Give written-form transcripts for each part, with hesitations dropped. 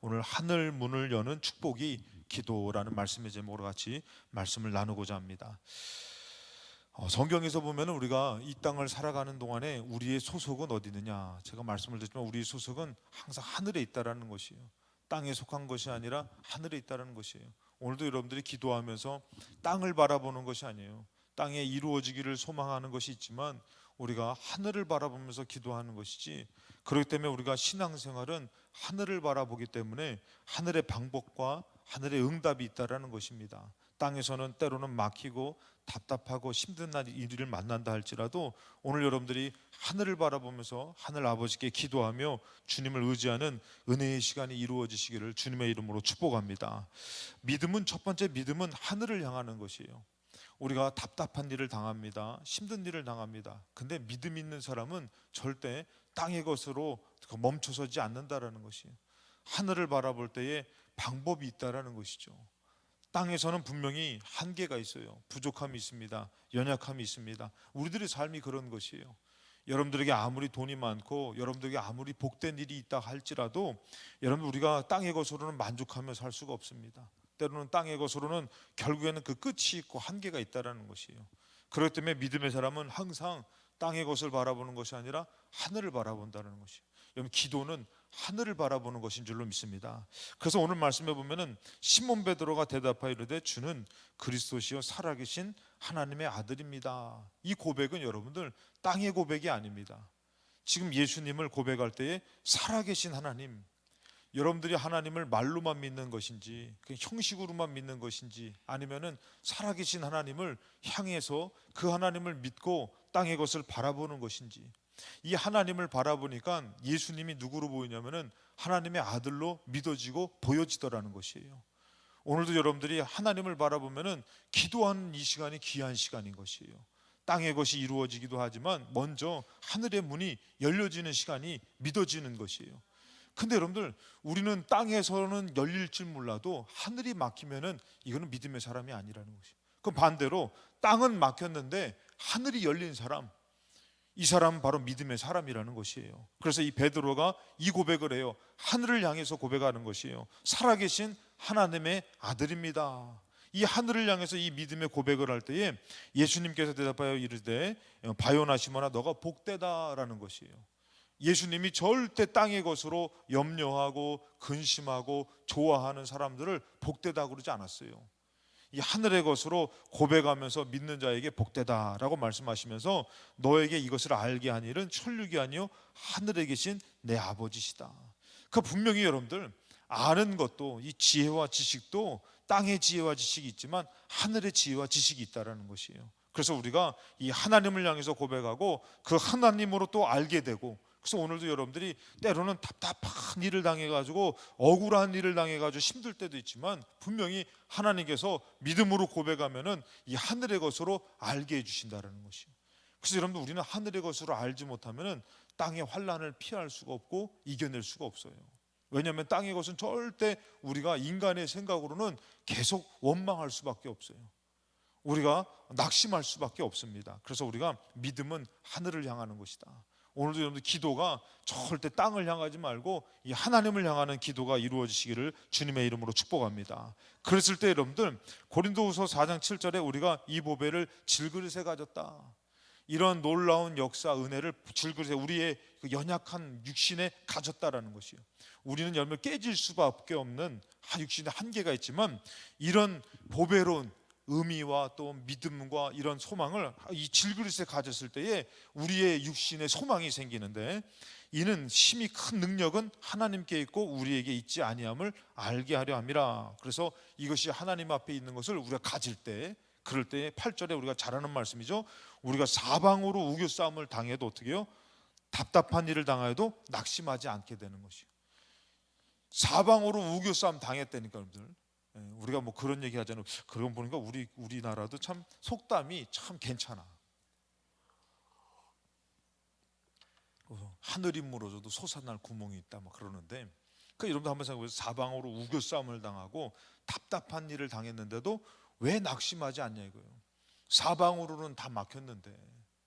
오늘 하늘 문을 여는 축복이 기도라는 말씀의 제목으로 같이 말씀을 나누고자 합니다. 성경에서 보면 우리가 이 땅을 살아가는 동안에 우리의 소속은 어디 있느냐, 제가 말씀을 드리지만 우리의 소속은 항상 하늘에 있다라는 것이에요. 땅에 속한 것이 아니라 하늘에 있다라는 것이에요. 오늘도 여러분들이 기도하면서 땅을 바라보는 것이 아니에요. 땅에 이루어지기를 소망하는 것이 있지만 우리가 하늘을 바라보면서 기도하는 것이지, 그렇기 때문에 우리가 신앙생활은 하늘을 바라보기 때문에 하늘의 방법과 하늘의 응답이 있다라는 것입니다. 땅에서는 때로는 막히고 답답하고 힘든 날 일을 만난다 할지라도 오늘 여러분들이 하늘을 바라보면서 하늘 아버지께 기도하며 주님을 의지하는 은혜의 시간이 이루어지시기를 주님의 이름으로 축복합니다. 믿음은, 첫 번째 믿음은 하늘을 향하는 것이에요. 우리가 답답한 일을 당합니다. 힘든 일을 당합니다. 근데 믿음 있는 사람은 절대 땅의 것으로 멈춰서지 않는다라는 것이에요. 하늘을 바라볼 때에 방법이 있다라는 것이죠. 땅에서는 분명히 한계가 있어요. 부족함이 있습니다. 연약함이 있습니다. 우리들의 삶이 그런 것이에요. 여러분들에게 아무리 돈이 많고 여러분들에게 아무리 복된 일이 있다 할지라도 여러분, 우리가 땅의 것으로는 만족하며 살 수가 없습니다. 때로는 땅의 것으로는 결국에는 그 끝이 있고 한계가 있다는 것이에요. 그렇기 때문에 믿음의 사람은 항상 땅의 것을 바라보는 것이 아니라 하늘을 바라본다는 것이에요. 여러분, 기도는 하늘을 바라보는 것인 줄로 믿습니다. 그래서 오늘 말씀해 보면은 시몬 베드로가 대답하여 이르되 주는 그리스도시요 살아계신 하나님의 아들입니다. 이 고백은 여러분들 땅의 고백이 아닙니다. 지금 예수님을 고백할 때에 살아계신 하나님, 여러분들이 하나님을 말로만 믿는 것인지 형식으로만 믿는 것인지, 아니면은 살아계신 하나님을 향해서 그 하나님을 믿고 땅의 것을 바라보는 것인지, 이 하나님을 바라보니까 예수님이 누구로 보이냐면은 하나님의 아들로 믿어지고 보여지더라는 것이에요. 오늘도 여러분들이 하나님을 바라보면은 기도하는 이 시간이 귀한 시간인 것이에요. 땅의 것이 이루어지기도 하지만 먼저 하늘의 문이 열려지는 시간이 믿어지는 것이에요. 근데 여러분들, 우리는 땅에서는 열릴 줄 몰라도 하늘이 막히면은 이거는 믿음의 사람이 아니라는 것이에요. 그럼 반대로 땅은 막혔는데 하늘이 열린 사람, 이 사람은 바로 믿음의 사람이라는 것이에요. 그래서 이 베드로가 이 고백을 해요. 하늘을 향해서 고백하는 것이에요. 살아계신 하나님의 아들입니다. 이 하늘을 향해서 이 믿음의 고백을 할 때에 예수님께서 대답하여 이르되 바요나 시몬아 너가 복되다라는 것이에요. 예수님이 절대 땅의 것으로 염려하고 근심하고 좋아하는 사람들을 복되다 그러지 않았어요. 이 하늘의 것으로 고백하면서 믿는 자에게 복되다라고 말씀하시면서 너에게 이것을 알게 한 일은 천육이 아니요 하늘에 계신 내 아버지시다. 그 분명히 여러분들 아는 것도, 이 지혜와 지식도 땅의 지혜와 지식이 있지만 하늘의 지혜와 지식이 있다라는 것이에요. 그래서 우리가 이 하나님을 향해서 고백하고 그 하나님으로 또 알게 되고, 그래서 오늘도 여러분들이 때로는 답답한 일을 당해가지고 억울한 일을 당해가지고 힘들 때도 있지만 분명히 하나님께서 믿음으로 고백하면은 이 하늘의 것으로 알게 해주신다는 것이에요. 그래서 여러분들, 우리는 하늘의 것으로 알지 못하면은 땅의 환난을 피할 수가 없고 이겨낼 수가 없어요. 왜냐하면 땅의 것은 절대 우리가 인간의 생각으로는 계속 원망할 수밖에 없어요. 우리가 낙심할 수밖에 없습니다. 그래서 우리가 믿음은 하늘을 향하는 것이다. 오늘도 여러분들 기도가 절대 땅을 향하지 말고 이 하나님을 향하는 기도가 이루어지시기를 주님의 이름으로 축복합니다. 그랬을 때 여러분들, 고린도후서 4장 7절에 우리가 이 보배를 질그릇에 가졌다, 이런 놀라운 역사 은혜를 질그릇에 우리의 그 연약한 육신에 가졌다라는 것이에요. 우리는 열매 깨질 수밖에 없는 육신의 한계가 있지만 이런 보배로운 의미와 또 믿음과 이런 소망을 이 질그릇에 가졌을 때에 우리의 육신에 소망이 생기는데, 이는 심히 큰 능력은 하나님께 있고 우리에게 있지 아니함을 알게 하려 함이라. 그래서 이것이 하나님 앞에 있는 것을 우리가 가질 때, 그럴 때 8절에 우리가 잘 아는 말씀이죠. 우리가 사방으로 우겨싸움을 당해도 어떻게 해요? 답답한 일을 당해도 낙심하지 않게 되는 것이에요. 사방으로 우겨싸움 당했다니까 여러분들. 우리가 뭐 그런 얘기 하잖아요. 그런 보니까 우리나라도 참 속담이 참 괜찮아. 하늘이 무너져도 솟아날 구멍이 있다 막 그러는데, 그 여러분도 한번 생각해보세요. 사방으로 우겨싸움을 당하고 답답한 일을 당했는데도 왜 낙심하지 않냐 이거예요. 사방으로는 다 막혔는데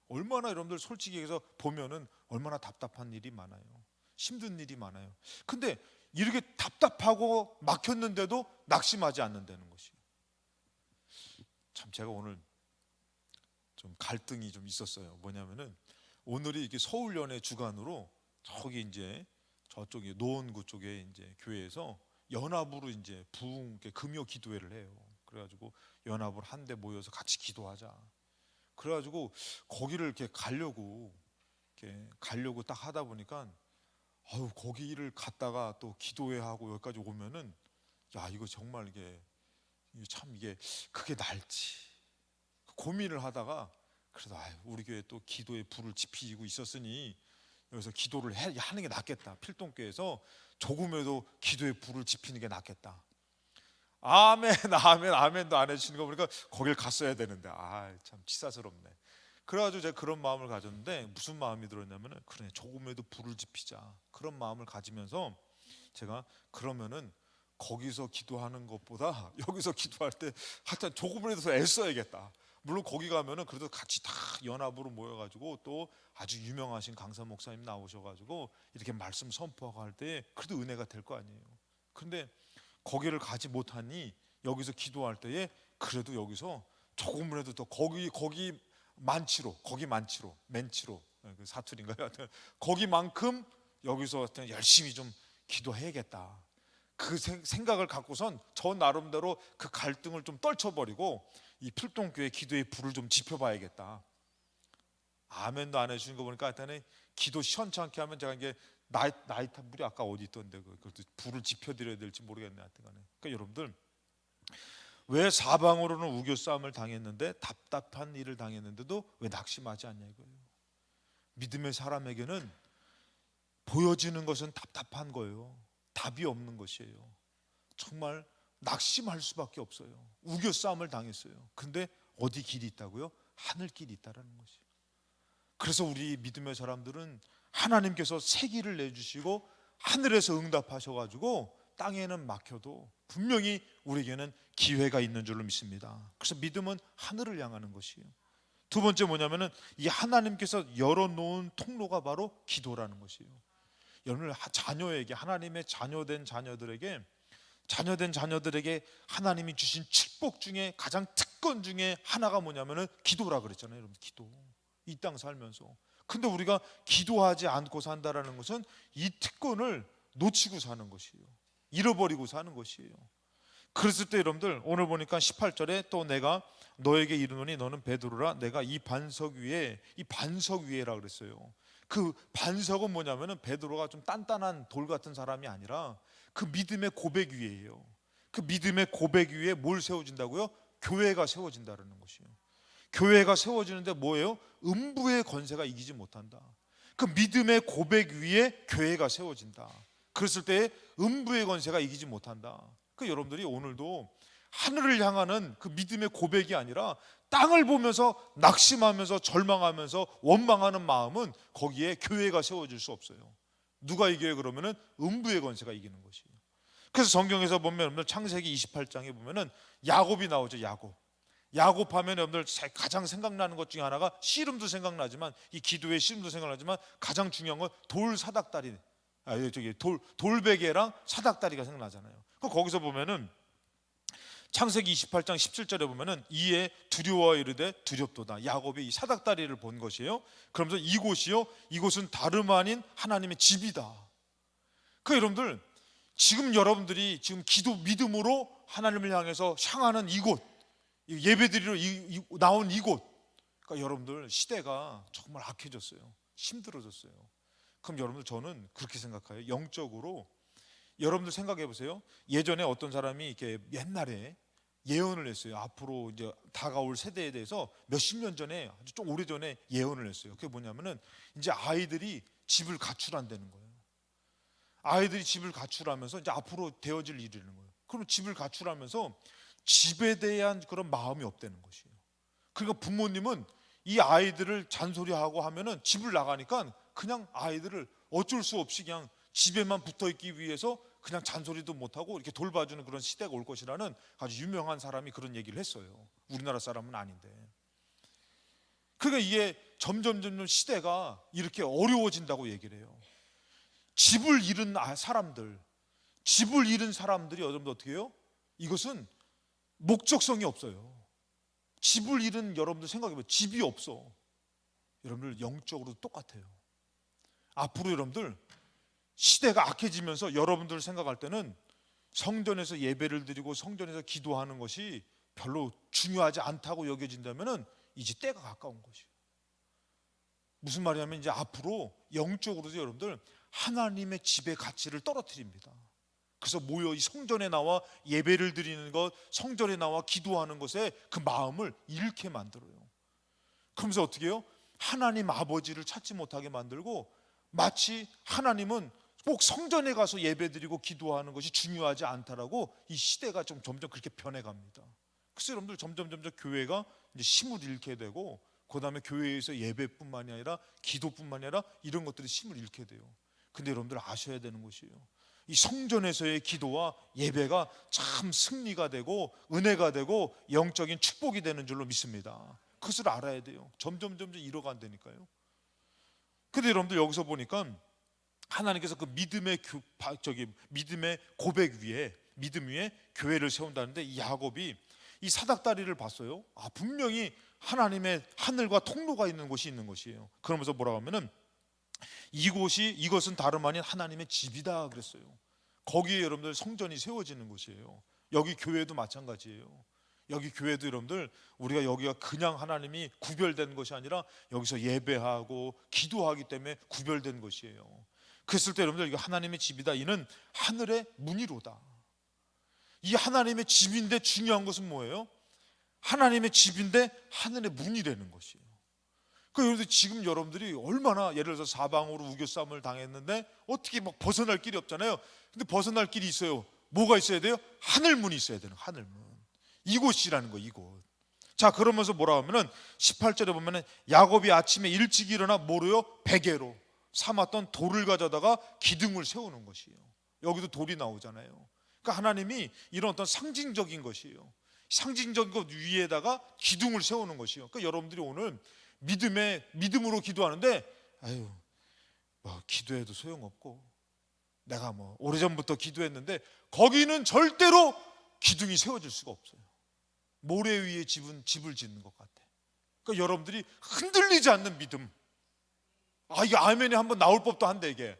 얼마나 여러분들 솔직히 얘기해서 보면은 얼마나 답답한 일이 많아요. 힘든 일이 많아요. 근데 이렇게 답답하고 막혔는데도 낙심하지 않는다는 것이에요. 참 제가 오늘 좀 갈등이 좀 있었어요. 뭐냐면은 오늘이 이렇게 서울연회 주간으로 저기 이제 저쪽에 노원구 쪽에 이제 교회에서 연합으로 이제 부흥 금요 기도회를 해요. 그래가지고 연합으로 한데 모여서 같이 기도하자. 그래가지고 거기를 이렇게 가려고 딱 하다 보니까 거기를 갔다가 또 기도회 하고 여기까지 오면은 야 이거 정말 이게 참 이게 그게 날지 고민을 하다가 그래도 우리 교회 또 기도에 불을 지피고 있었으니 여기서 기도를 하는 게 낫겠다. 필동교에서 조금이라도 기도에 불을 지피는 게 낫겠다. 아멘 아멘 아멘도 안 해주시는 거 보니까 거길 갔어야 되는데 참 치사스럽네. 그래가지고 제가 그런 마음을 가졌는데 무슨 마음이 들었냐면은 그래 조금이라도 불을 지피자 그런 마음을 가지면서 제가 그러면은 거기서 기도하는 것보다 여기서 기도할 때 하여튼 조금이라도 더 애써야겠다. 물론 거기 가면은 그래도 같이 다 연합으로 모여가지고 또 아주 유명하신 강사 목사님 나오셔가지고 이렇게 말씀 선포하고 할 때 그래도 은혜가 될 거 아니에요. 근데 거기를 가지 못하니 여기서 기도할 때에 그래도 여기서 조금이라도 더 거기 만치로 맨치로 그 사투리인가요? 거기만큼 여기서 하여튼 열심히 좀 기도해야겠다. 그 생각을 갖고선 저 나름대로 그 갈등을 좀 떨쳐버리고 이 필동교회 기도의 불을 좀 지펴봐야겠다. 아멘도 안 해주신 거 보니까 하여튼 기도 시원찮게 하면 제가 이게 나이탄 불이 아까 어디 있던데 그것도 불을 지펴드려야 될지 모르겠네. 하여튼 간에 그러니까 여러분들 왜 사방으로는 우겨 싸움을 당했는데 답답한 일을 당했는데도 왜 낙심하지 않냐 이거예요. 믿음의 사람에게는 보여지는 것은 답답한 거예요. 답이 없는 것이에요. 정말 낙심할 수밖에 없어요. 우겨 싸움을 당했어요. 근데 어디 길이 있다고요? 하늘 길이 있다라는 것이에요. 그래서 우리 믿음의 사람들은 하나님께서 새 길을 내주시고 하늘에서 응답하셔가지고 땅에는 막혀도 분명히 우리에게는 기회가 있는 줄로 믿습니다. 그래서 믿음은 하늘을 향하는 것이에요. 두 번째 뭐냐면은 이 하나님께서 열어놓은 통로가 바로 기도라는 것이에요. 여러분 자녀에게 하나님의 자녀된 자녀들에게 하나님이 주신 축복 중에 가장 특권 중에 하나가 뭐냐면은 기도라 그랬잖아요. 여러분 기도. 이 땅 살면서. 근데 우리가 기도하지 않고 산다라는 것은 이 특권을 놓치고 사는 것이에요. 잃어버리고 사는 것이에요. 그랬을 때 여러분들 오늘 보니까 18절에 또 내가 너에게 이르노니 너는 베드로라 내가 이 반석 위에라 그랬어요. 그 반석은 뭐냐면은 베드로가 좀 단단한 돌 같은 사람이 아니라 그 믿음의 고백 위에요. 그 믿음의 고백 위에 뭘 세워진다고요? 교회가 세워진다는 것이에요. 교회가 세워지는데 뭐예요? 음부의 권세가 이기지 못한다. 그 믿음의 고백 위에 교회가 세워진다. 그랬을 때 음부의 권세가 이기지 못한다. 그 여러분들이 오늘도 하늘을 향하는 그 믿음의 고백이 아니라 땅을 보면서 낙심하면서 절망하면서 원망하는 마음은 거기에 교회가 세워질 수 없어요. 누가 이겨요? 그러면은 음부의 권세가 이기는 것이에요. 그래서 성경에서 보면 여러분들 창세기 28장에 보면은 야곱이 나오죠. 야곱 하면 여러분들 가장 생각나는 것 중에 하나가 씨름도 생각나지만 이 기도의 씨름도 생각나지만 가장 중요한 건 돌베개랑 사닥다리가 생각나잖아요. 거기서 보면은 창세기 28장 17절에 보면은 이에 두려워 이르되 두렵도다. 야곱이 이 사닥다리를 본 것이에요. 그러면서 이곳은 다름 아닌 하나님의 집이다. 그 여러분들 지금 여러분들이 지금 기도 믿음으로 하나님을 향해서 향하는 이곳 예배드리러 나온 이곳 그러니까 여러분들 시대가 정말 악해졌어요. 힘들어졌어요. 그럼 여러분들 저는 그렇게 생각해요. 영적으로 여러분들 생각해 보세요. 예전에 어떤 사람이 이렇게 옛날에 예언을 했어요. 앞으로 이제 다가올 세대에 대해서 몇십 년 전에 아주 좀 오래전에 예언을 했어요. 그게 뭐냐면은 이제 아이들이 집을 가출한다는 거예요. 아이들이 집을 가출하면서 이제 앞으로 되어질 일이라는 거예요. 그럼 집을 가출하면서 집에 대한 그런 마음이 없다는 것이에요. 그러니까 부모님은 이 아이들을 잔소리하고 하면은 집을 나가니까 그냥 아이들을 어쩔 수 없이 그냥 집에만 붙어 있기 위해서 그냥 잔소리도 못하고 이렇게 돌봐주는 그런 시대가 올 것이라는 아주 유명한 사람이 그런 얘기를 했어요. 우리나라 사람은 아닌데. 그러니까 이게 점점 시대가 이렇게 어려워진다고 얘기를 해요. 집을 잃은 사람들, 집을 잃은 사람들이 여러분들 어떻게 해요? 이것은 목적성이 없어요. 집을 잃은 여러분들 생각해보면 집이 없어. 여러분들 영적으로도 똑같아요. 앞으로 여러분들 시대가 악해지면서 여러분들 생각할 때는 성전에서 예배를 드리고 성전에서 기도하는 것이 별로 중요하지 않다고 여겨진다면은 이제 때가 가까운 것이에요. 무슨 말이냐면 이제 앞으로 영적으로도 여러분들 하나님의 집의 가치를 떨어뜨립니다. 그래서 모여 이 성전에 나와 예배를 드리는 것, 성전에 나와 기도하는 것에 그 마음을 잃게 만들어요. 그러면서 어떻게 해요? 하나님 아버지를 찾지 못하게 만들고 마치 하나님은 꼭 성전에 가서 예배드리고 기도하는 것이 중요하지 않다라고 이 시대가 좀 점점 그렇게 변해갑니다. 그래서 여러분들 점점 교회가 이제 힘을 잃게 되고 그 다음에 교회에서 예배뿐만이 아니라 기도뿐만이 아니라 이런 것들이 힘을 잃게 돼요. 근데 여러분들 아셔야 되는 것이에요. 이 성전에서의 기도와 예배가 참 승리가 되고 은혜가 되고 영적인 축복이 되는 줄로 믿습니다. 그것을 알아야 돼요. 점점 잃어간다니까요. 근데 여러분들 여기서 보니까 하나님께서 그 믿음의 믿음의 고백 위에 믿음 위에 교회를 세운다는데 이 야곱이 이 사닥다리를 봤어요. 분명히 하나님의 하늘과 통로가 있는 곳이 있는 것이에요. 그러면서 뭐라고 하면은 이것은 다름 아닌 하나님의 집이다 그랬어요. 거기에 여러분들 성전이 세워지는 곳이에요. 여기 교회도 마찬가지예요. 여기 교회도 여러분들 우리가 여기가 그냥 하나님이 구별된 것이 아니라 여기서 예배하고 기도하기 때문에 구별된 것이에요. 그랬을 때 여러분들 이거 하나님의 집이다. 이는 하늘의 문이로다. 이 하나님의 집인데 중요한 것은 뭐예요? 하나님의 집인데 하늘의 문이라는 것이에요. 그러니까 지금 여러분들이 얼마나 예를 들어서 사방으로 우겨싸움을 당했는데 어떻게 막 벗어날 길이 없잖아요. 근데 벗어날 길이 있어요. 뭐가 있어야 돼요? 하늘문이 있어야 되는 하늘문. 이곳이라는 거 이곳. 자 그러면서 뭐라 하면은 18절에 보면은 야곱이 아침에 일찍 일어나 뭐로요? 베개로 삼았던 돌을 가져다가 기둥을 세우는 것이에요. 여기도 돌이 나오잖아요. 그러니까 하나님이 이런 어떤 상징적인 것이에요. 상징적인 것 위에다가 기둥을 세우는 것이에요. 그러니까 여러분들이 오늘 믿음으로 기도하는데 뭐 기도해도 소용없고 내가 뭐 오래전부터 기도했는데 거기는 절대로 기둥이 세워질 수가 없어요. 모래 위에 집을 짓는 것 같아. 그러니까 여러분들이 흔들리지 않는 믿음. 이게 아멘이 한번 나올 법도 한데 이게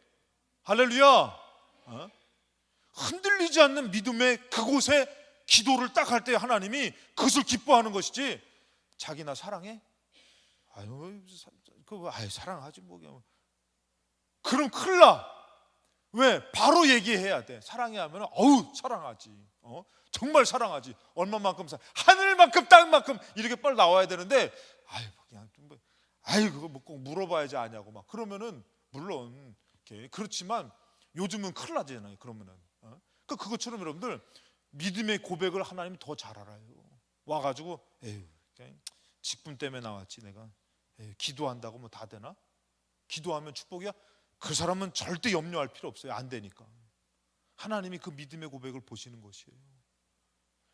할렐루야. 흔들리지 않는 믿음의 그곳에 기도를 딱 할 때 하나님이 그것을 기뻐하는 것이지 자기 나 사랑해? 사랑하지 뭐. 그럼 큰일 나. 왜? 바로 얘기해야 돼. 사랑해 하면 사랑하지. 정말 사랑하지. 얼마만큼 하늘만큼 땅만큼 이렇게 빨리 나와야 되는데 그냥 그거 뭐 꼭 물어봐야지 아냐고 막 그러면은 물론 그렇지만 요즘은 큰일 나잖아요. 그러면은 그것처럼 여러분들 믿음의 고백을 하나님이 더 잘 알아요. 와가지고 그냥 직분 때문에 나왔지 내가 기도한다고 뭐 다 되나? 기도하면 축복이야? 그 사람은 절대 염려할 필요 없어요. 안 되니까. 하나님이 그 믿음의 고백을 보시는 것이에요.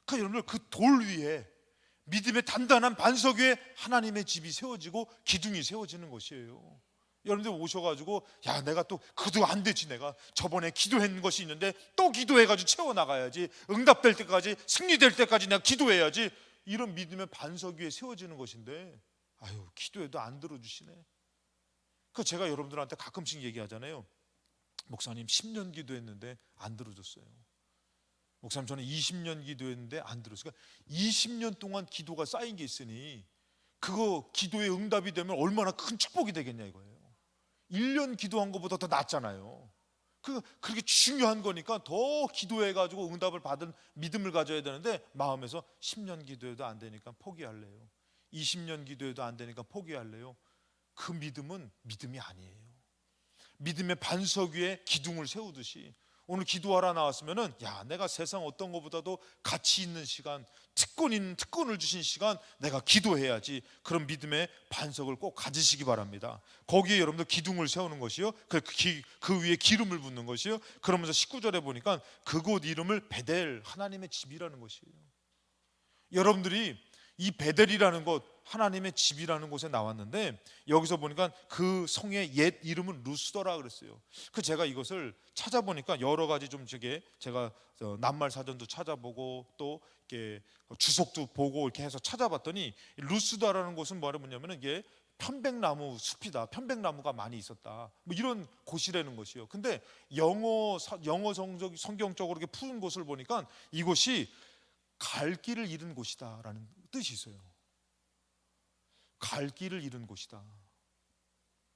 그러니까 여러분들 그 돌 위에 믿음의 단단한 반석 위에 하나님의 집이 세워지고 기둥이 세워지는 것이에요. 여러분들 오셔가지고 내가 또 그도 안 되지. 내가 저번에 기도한 것이 있는데 또 기도해가지고 채워나가야지. 응답될 때까지 승리될 때까지 내가 기도해야지. 이런 믿음의 반석 위에 세워지는 것인데 기도해도 안 들어주시네. 그 제가 여러분들한테 가끔씩 얘기하잖아요. 목사님 10년 기도했는데 안 들어줬어요. 목사님 저는 20년 기도했는데 안 들었어요. 그러니까 20년 동안 기도가 쌓인 게 있으니 그거 기도의 응답이 되면 얼마나 큰 축복이 되겠냐 이거예요. 1년 기도한 것보다 더 낫잖아요. 그렇게 중요한 거니까 더 기도해가지고 응답을 받은 믿음을 가져야 되는데 마음에서 10년 기도해도 안 되니까 포기할래요. 20년 기도해도 안 되니까 포기할래요. 그 믿음은 믿음이 아니에요. 믿음의 반석 위에 기둥을 세우듯이 오늘 기도하러 나왔으면은 내가 세상 어떤 것보다도 가치 있는 시간, 특권을 주신 시간 내가 기도해야지. 그런 믿음의 반석을 꼭 가지시기 바랍니다. 거기에 여러분들 기둥을 세우는 것이요, 그 위에 기름을 붓는 것이요. 그러면서 19절에 보니까 그곳 이름을 베델, 하나님의 집이라는 것이에요. 여러분들이 이 베델이라는 곳, 하나님의 집이라는 곳에 나왔는데 여기서 보니까 그 성의 옛 이름은 루스더라 그랬어요. 그 제가 이것을 찾아보니까 여러 가지 좀 제가 낱말 사전도 찾아보고 또 이렇게 주석도 보고 이렇게 해서 찾아봤더니 루스더라는 곳은 뭐냐면은 이게 편백나무 숲이다. 편백나무가 많이 있었다. 뭐 이런 곳이라는 것이요. 근데 영어 성경적으로 이렇게 푸는 곳을 보니까 이곳이 갈 길을 잃은 곳이다라는 뜻이 있어요. 갈 길을 잃은 곳이다.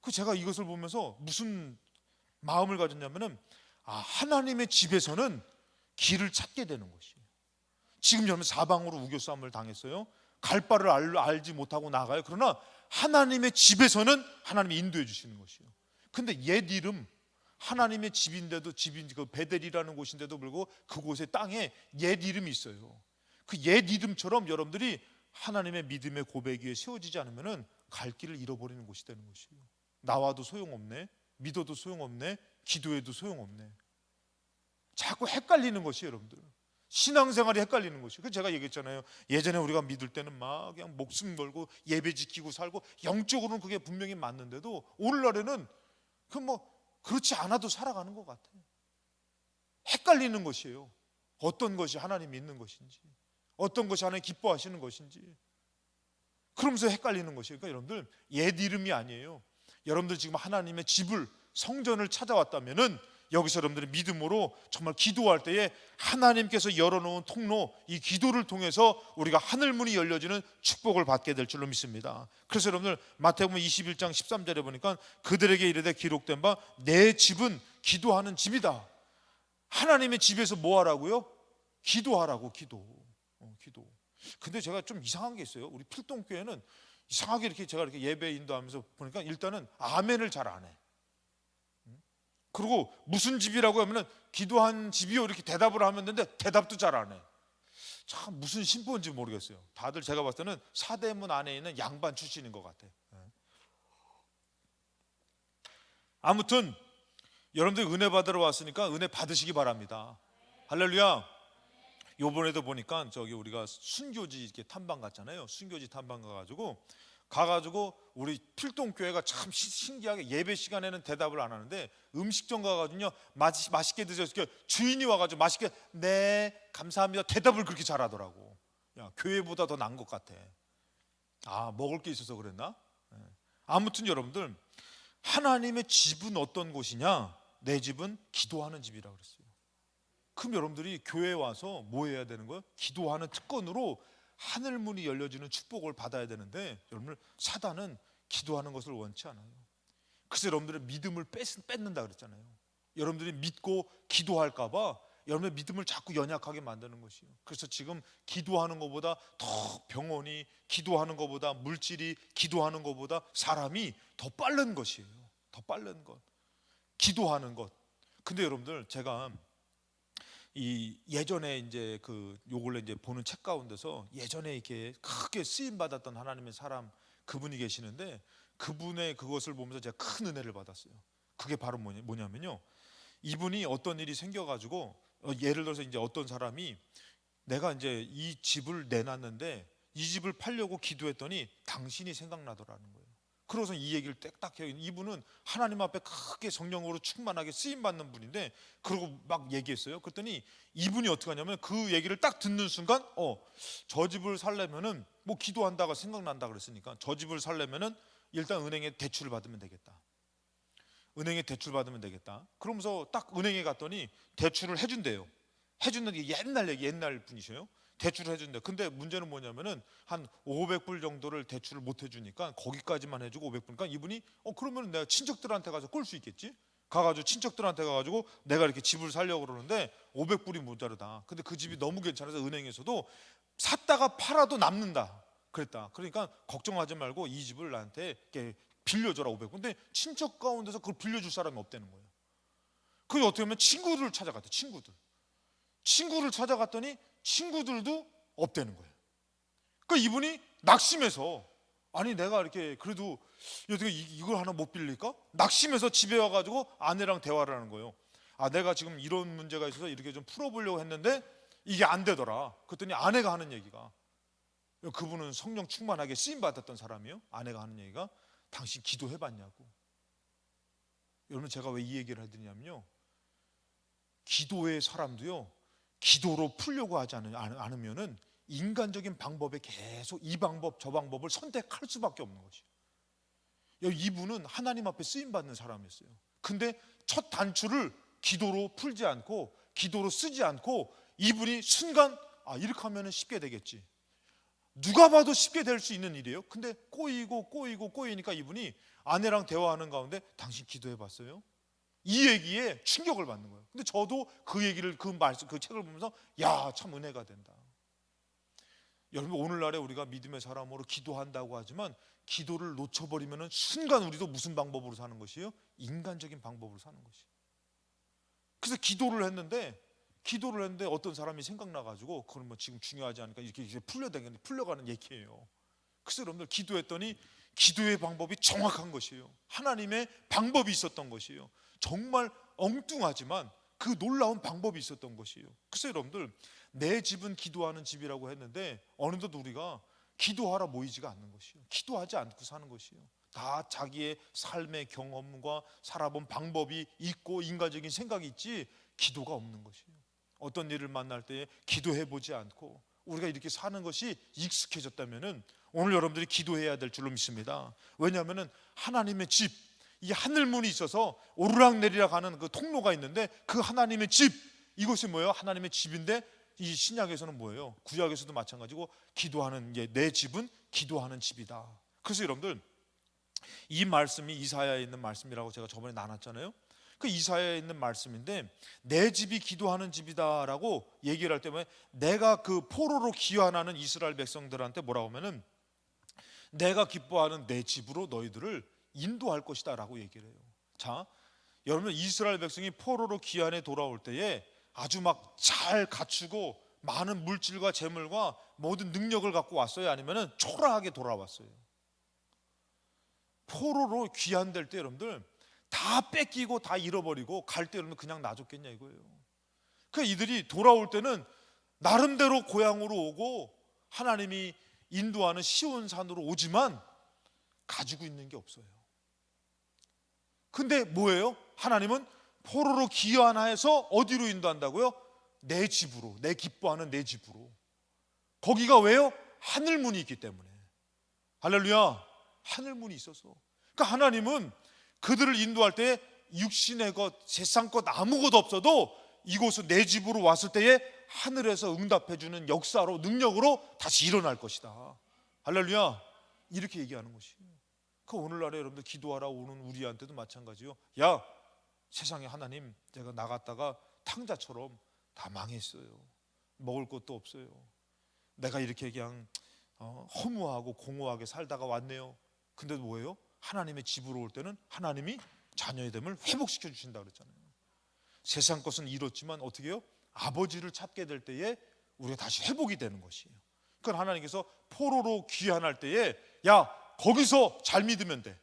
그 제가 이것을 보면서 무슨 마음을 가졌냐면은 하나님의 집에서는 길을 찾게 되는 것이에요. 지금 여러분 사방으로 우겨싸움을 당했어요. 갈 바를 알지 못하고 나가요. 그러나 하나님의 집에서는 하나님이 인도해 주시는 것이에요. 근데 옛 이름 하나님의 집인데도 집인 그 베델이라는 곳인데도 불구하고 그곳의 땅에 옛 이름이 있어요. 그 옛 이름처럼 여러분들이 하나님의 믿음의 고백 위에 세워지지 않으면은 갈 길을 잃어버리는 곳이 되는 것이에요. 나와도 소용없네, 믿어도 소용없네, 기도해도 소용없네. 자꾸 헷갈리는 것이에요, 여러분들. 신앙생활이 헷갈리는 것이에요. 그래서 제가 얘기했잖아요. 예전에 우리가 믿을 때는 막 그냥 목숨 걸고 예배 지키고 살고 영적으로는 그게 분명히 맞는데도 오늘날에는 그렇지 않아도 살아가는 것 같아요. 헷갈리는 것이에요. 어떤 것이 하나님 믿는 것인지, 어떤 것이 하나님 기뻐하시는 것인지. 그러면서 헷갈리는 것이에요. 그러니까 여러분들 옛 이름이 아니에요. 여러분들 지금 하나님의 집을, 성전을 찾아왔다면은 여기서 여러분들이 믿음으로 정말 기도할 때에 하나님께서 열어놓은 통로, 이 기도를 통해서 우리가 하늘문이 열려지는 축복을 받게 될 줄로 믿습니다. 그래서 여러분들 마태복음 21장 13절에 보니까 그들에게 이르되 기록된 바 내 집은 기도하는 집이다. 하나님의 집에서 뭐 하라고요? 기도하라고. 기도. 근데 제가 좀 이상한 게 있어요. 우리 필동교회는 이상하게 제가 이렇게 예배 인도하면서 보니까 일단은 아멘을 잘 안 해. 그리고 무슨 집이라고 하면은 기도한 집이요 이렇게 대답을 하면 되는데 대답도 잘 안 해. 참 무슨 신분인지 모르겠어요. 다들 제가 봤을 때는 사대문 안에 있는 양반 출신인 것 같아. 아무튼 여러분들 은혜 받으러 왔으니까 은혜 받으시기 바랍니다. 할렐루야. 요번에도 보니까 저기 우리가 순교지 이렇게 탐방 갔잖아요. 순교지 탐방 가가지고 우리 필동교회가 참 신기하게 예배 시간에는 대답을 안 하는데 음식점 가가지고요 맛있게 드셨어요. 주인이 와가지고 맛있게 네 감사합니다 대답을 그렇게 잘하더라고. 야, 교회보다 더 나은 것 같아. 먹을 게 있어서 그랬나? 아무튼 여러분들 하나님의 집은 어떤 곳이냐? 내 집은 기도하는 집이라 그랬어요. 그럼 여러분들이 교회에 와서 뭐 해야 되는 거예요? 기도하는 특권으로 하늘문이 열려지는 축복을 받아야 되는데 여러분들 사단은 기도하는 것을 원치 않아요. 그래서 여러분들의 믿음을 뺏는다 그랬잖아요. 여러분들이 믿고 기도할까 봐 여러분의 믿음을 자꾸 연약하게 만드는 것이에요. 그래서 지금 기도하는 것보다 더 병원이, 기도하는 것보다 물질이, 기도하는 것보다 사람이 더 빠른 것이에요. 더 빠른 것, 기도하는 것. 근데 여러분들 제가 이 예전에 이제 요걸 이제 보는 책 가운데서 예전에 이렇게 크게 쓰임 받았던 하나님의 사람 그분이 계시는데 그분의 그것을 보면서 제가 큰 은혜를 받았어요. 그게 바로 뭐냐면요. 이분이 어떤 일이 생겨가지고 예를 들어서 이제 어떤 사람이 내가 이제 이 집을 내놨는데 이 집을 팔려고 기도했더니 당신이 생각나더라는 거예요. 그래서 이 얘기를 딱 해요. 이분은 하나님 앞에 크게 성령으로 충만하게 쓰임받는 분인데 그러고 막 얘기했어요. 그랬더니 이분이 어떻게 하냐면 그 얘기를 딱 듣는 순간 저 집을 살려면은 뭐 기도한다가 생각난다 그랬으니까 저 집을 살려면은 일단 은행에 대출을 받으면 되겠다. 은행에 대출 받으면 되겠다. 그러면서 딱 은행에 갔더니 대출을 해준대요. 해준다는 게 옛날 얘기, 옛날 분이셔요. 대출을 해준대. 근데 문제는 뭐냐면은 한 500불 정도를 대출을 못 해주니까 거기까지만 해주고 500불이니까 이분이 그러면 내가 친척들한테 가서 꿀 수 있겠지? 가가지고 친척들한테 가가지고 내가 이렇게 집을 살려고 그러는데 500불이 모자르다. 근데 그 집이 너무 괜찮아서 은행에서도 샀다가 팔아도 남는다 그랬다. 그러니까 걱정하지 말고 이 집을 나한테 이렇게 빌려줘라 500불. 근데 친척 가운데서 그걸 빌려줄 사람이 없다는 거예요. 그게 어떻게 보면 친구를 찾아갔대. 친구를 찾아갔더니 친구들도 없다는 거예요. 그러니까 이분이 낙심해서 아니 내가 이렇게 그래도 어떻게 이걸 하나 못 빌릴까? 낙심해서 집에 와가지고 아내랑 대화를 하는 거예요. 내가 지금 이런 문제가 있어서 이렇게 좀 풀어보려고 했는데 이게 안 되더라. 그랬더니 아내가 하는 얘기가 그분은 성령 충만하게 쓰임 받았던 사람이에요. 아내가 하는 얘기가 당신 기도해봤냐고. 여러분 제가 왜 이 얘기를 해드리냐면요, 기도의 사람도요 기도로 풀려고 하지 않으면은 인간적인 방법에 계속 이 방법 저 방법을 선택할 수밖에 없는 것이에요. 이분은 하나님 앞에 쓰임 받는 사람이었어요. 근데 첫 단추를 기도로 풀지 않고 기도로 쓰지 않고 이분이 순간 이렇게 하면 쉽게 되겠지, 누가 봐도 쉽게 될 수 있는 일이에요. 근데 꼬이니까 이분이 아내랑 대화하는 가운데 당신 기도해 봤어요? 이 얘기에 충격을 받는 거예요. 근데 저도 그 얘기를 그 책을 보면서 야, 참 은혜가 된다. 여러분 오늘날에 우리가 믿음의 사람으로 기도한다고 하지만 기도를 놓쳐버리면 순간 우리도 무슨 방법으로 사는 것이에요? 인간적인 방법으로 사는 것이에요. 그래서 기도를 했는데 어떤 사람이 생각나가지고 그건 뭐 지금 중요하지 않으니까 이렇게 풀려가는 얘기예요. 그래서 여러분들 기도했더니 기도의 방법이 정확한 것이에요. 하나님의 방법이 있었던 것이에요. 정말 엉뚱하지만 그 놀라운 방법이 있었던 것이에요. 그래서 여러분들 내 집은 기도하는 집이라고 했는데 어느덧 우리가 기도하러 모이지가 않는 것이에요. 기도하지 않고 사는 것이에요. 다 자기의 삶의 경험과 살아본 방법이 있고 인간적인 생각이 있지 기도가 없는 것이에요. 어떤 일을 만날 때 기도해보지 않고 우리가 이렇게 사는 것이 익숙해졌다면 오늘 여러분들이 기도해야 될 줄로 믿습니다. 왜냐하면 하나님의 집, 이 하늘문이 있어서 오르락내리락 하는 그 통로가 있는데 그 하나님의 집, 이것이 뭐예요? 하나님의 집인데 이 신약에서는 뭐예요? 구약에서도 마찬가지고 기도하는 내 집은 기도하는 집이다. 그래서 여러분들 이 말씀이 이사야에 있는 말씀이라고 제가 저번에 나눴잖아요. 그 이사야에 있는 말씀인데 내 집이 기도하는 집이다라고 얘기를 할 때 내가 그 포로로 귀환하는 이스라엘 백성들한테 뭐라고 하면은 내가 기뻐하는 내 집으로 너희들을 인도할 것이다 라고 얘기를 해요. 자, 여러분 이스라엘 백성이 포로로 귀환해 돌아올 때에 아주 막 잘 갖추고 많은 물질과 재물과 모든 능력을 갖고 왔어요? 아니면은 초라하게 돌아왔어요? 포로로 귀환될 때 여러분들 다 뺏기고 다 잃어버리고 갈 때 여러분 그냥 놔줬겠냐 이거예요. 그러니까 이들이 돌아올 때는 나름대로 고향으로 오고 하나님이 인도하는 시온산으로 오지만 가지고 있는 게 없어요. 근데 뭐예요? 하나님은 포로로 귀환해서 어디로 인도한다고요? 내 집으로, 내 기뻐하는 내 집으로. 거기가 왜요? 하늘문이 있기 때문에. 할렐루야. 하늘문이 있어서. 그러니까 하나님은 그들을 인도할 때 육신의 것, 세상 것 아무것도 없어도 이곳은 내 집으로 왔을 때에 하늘에서 응답해주는 역사로, 능력으로 다시 일어날 것이다. 할렐루야. 이렇게 얘기하는 것이에요. 그 오늘날에 여러분들 기도하러 오는 우리한테도 마찬가지요. 야, 세상에 하나님, 내가 나갔다가 탕자처럼 다 망했어요. 먹을 것도 없어요. 내가 이렇게 그냥 허무하고 공허하게 살다가 왔네요. 근데 뭐예요? 하나님의 집으로 올 때는 하나님이 자녀의 됨을 회복시켜 주신다 그랬잖아요. 세상 것은 잃었지만 어떻게 해요? 아버지를 찾게 될 때에 우리가 다시 회복이 되는 것이에요. 그러니까 하나님께서 포로로 귀환할 때에 야, 거기서 잘 믿으면 돼.